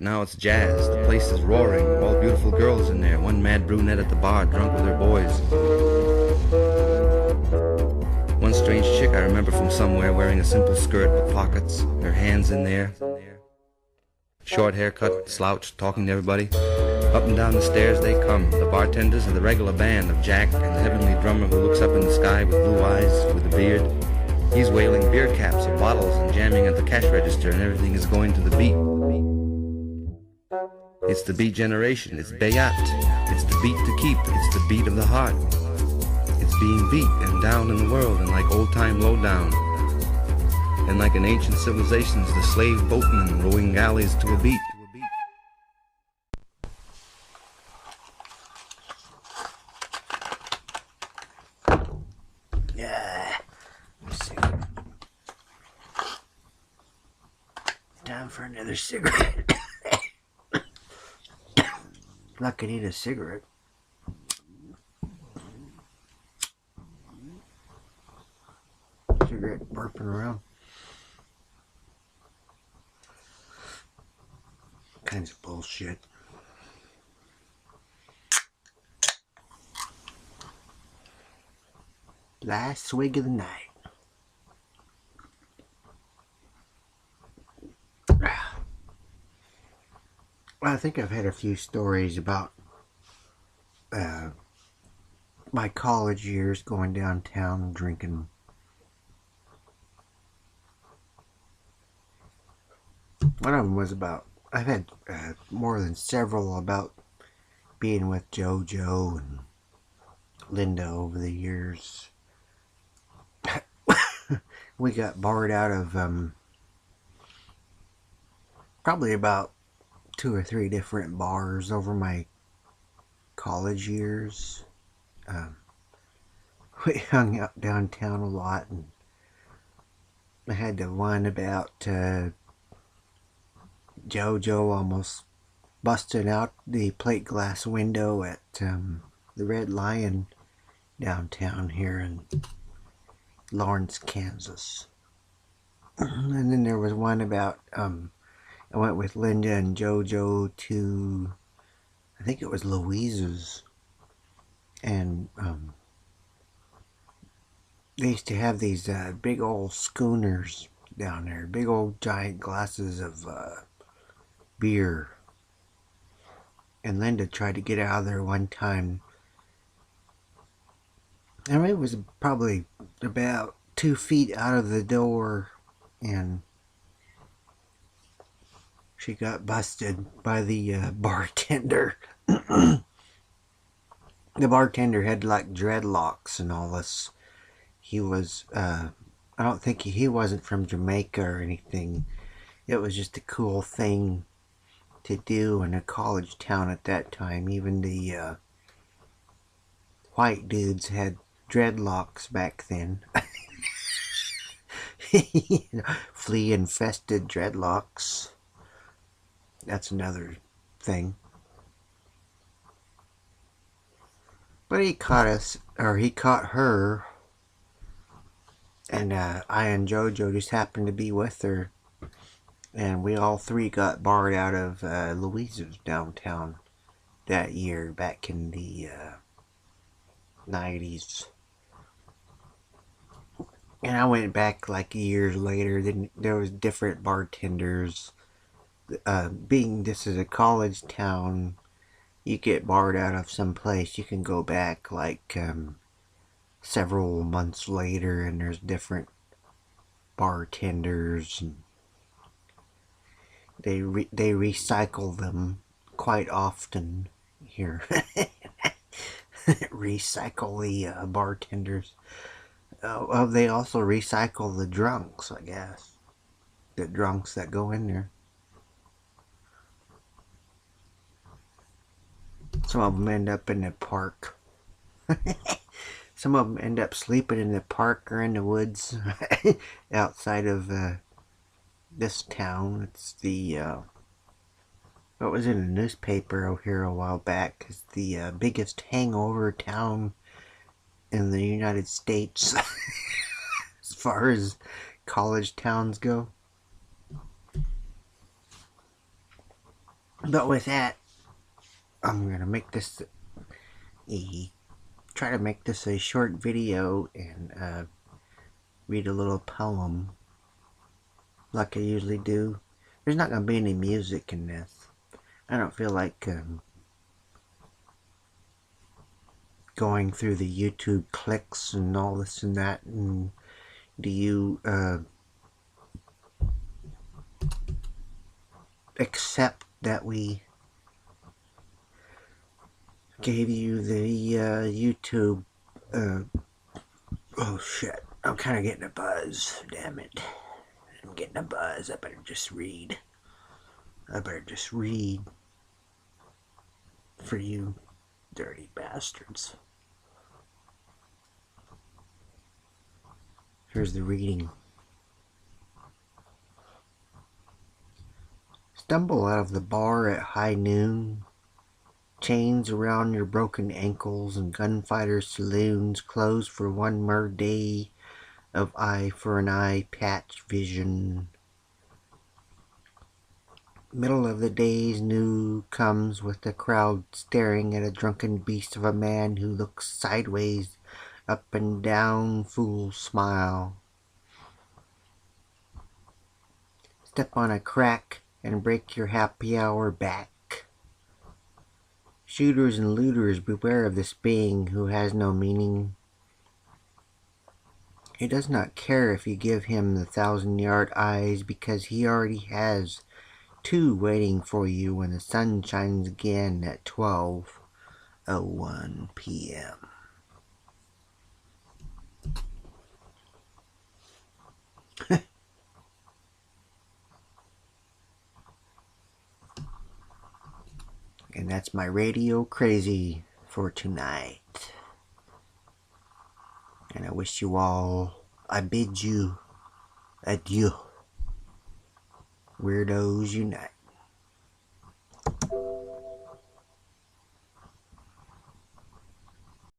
Now it's jazz. The place is roaring. All beautiful girls in there. One mad brunette at the bar, drunk with her boys. One strange chick I remember from somewhere wearing a simple skirt with pockets, her hands in there. Short haircut, slouched, talking to everybody. Up and down the stairs they come. The bartenders are the regular band of Jack and the heavenly drummer who looks up in the sky with blue eyes, with a beard. He's wailing beer caps or bottles and jamming at the cash register, and everything is going to the beat. It's the beat generation. It's Bayat. It's the beat to keep. It's the beat of the heart. It's being beat and down in the world, and like old-time lowdown. And like in ancient civilizations, the slave boatmen rowing galleys to a beat. Yeah. Let's see. Time for another cigarette. Like I need a cigarette. Cigarette burping around. Kinds of bullshit. Last swig of the night. Well, I think I've had a few stories about my college years going downtown and drinking. One of them was about, I've had more than several about being with JoJo and Linda over the years. We got barred out of probably about 2 or 3 different bars over my college years. We hung out downtown a lot, and I had the one about JoJo almost busting out the plate glass window at the Red Lion downtown here in Lawrence, Kansas. And then there was one about I went with Linda and JoJo to, I think it was Louise's, and they used to have these big old schooners down there, big old giant glasses of beer. And Linda tried to get out of there one time. I mean, it was probably about 2 feet out of the door, and she got busted by the bartender. The bartender had like dreadlocks and all this. He was, I don't think he wasn't from Jamaica or anything. It was just a cool thing to do in a college town at that time. Even the white dudes had dreadlocks back then. You know, flea-infested dreadlocks. That's another thing. But he caught us, or he caught her, and I and JoJo just happened to be with her, and we all 3 got barred out of Louise's downtown that year, back in the 90s. And I went back like years later. Then there was different bartenders. Being this is a college town, you get barred out of some place, you can go back like several months later, and there's different bartenders, and they recycle them quite often here. Recycle the bartenders. Well, they also recycle the drunks, I guess. The drunks that go in there. Some of them end up in the park. Some of them end up sleeping in the park or in the woods outside of this town. It's the what was in the newspaper over here a while back. It's the biggest hangover town in the United States as far as college towns go. But with that, I'm gonna make this try to make this a short video and read a little poem like I usually do. There's not gonna be any music in this. I don't feel like going through the YouTube clicks and all this and that. And do you accept that we gave you the YouTube oh shit, I'm kind of getting a buzz, damn it, I'm getting a buzz. I better just read for you dirty bastards. Here's the reading. Stumble out of the bar at high noon, chains around your broken ankles, and gunfighter saloons closed for one more day of eye for an eye patch vision. Middle of the day's new comes with the crowd staring at a drunken beast of a man who looks sideways, up and down, fool smile. Step on a crack and break your happy hour back. Shooters and looters, beware of this being who has no meaning. He does not care if you give him the 1,000-yard eyes, because he already has two waiting for you when the sun shines again at 12:01 p.m. And that's my radio crazy for tonight. And I wish you all, I bid you adieu. Weirdos unite.